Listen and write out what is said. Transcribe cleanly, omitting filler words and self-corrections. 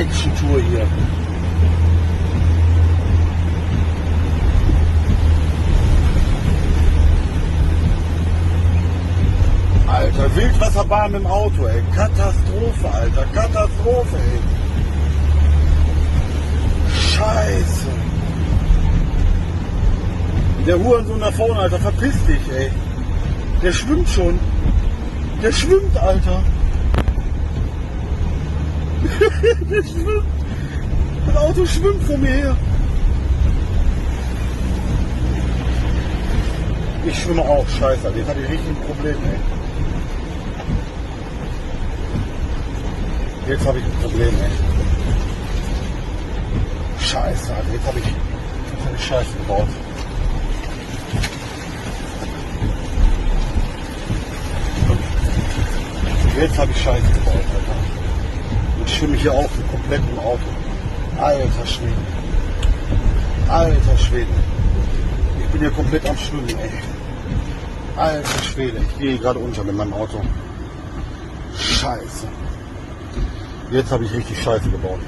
Action-Tour hier. Alter, Wildwasserbahn im Auto, ey. Katastrophe, Alter. Katastrophe, ey. Scheiße. Der Hurensohn da vorne, Alter, verpiss dich, ey. Der schwimmt schon. Der schwimmt, Alter. Der schwimmt. Das Auto schwimmt vor mir her. Ich schwimme auch, scheiße, Alter. Jetzt hatte ich richtig ein Problem, ey. Jetzt habe ich ein Problem, ey. Scheiße, Alter. Jetzt habe ich Scheiße gebaut. Jetzt habe ich Scheiße gebaut, Alter. Und schwimme hier auch komplett im Auto. Alter Schwede. Alter Schwede. Ich bin hier komplett am Schwimmen, ey. Alter Schwede. Ich gehe gerade unter mit meinem Auto. Scheiße. Jetzt habe ich richtig Scheiße gebaut.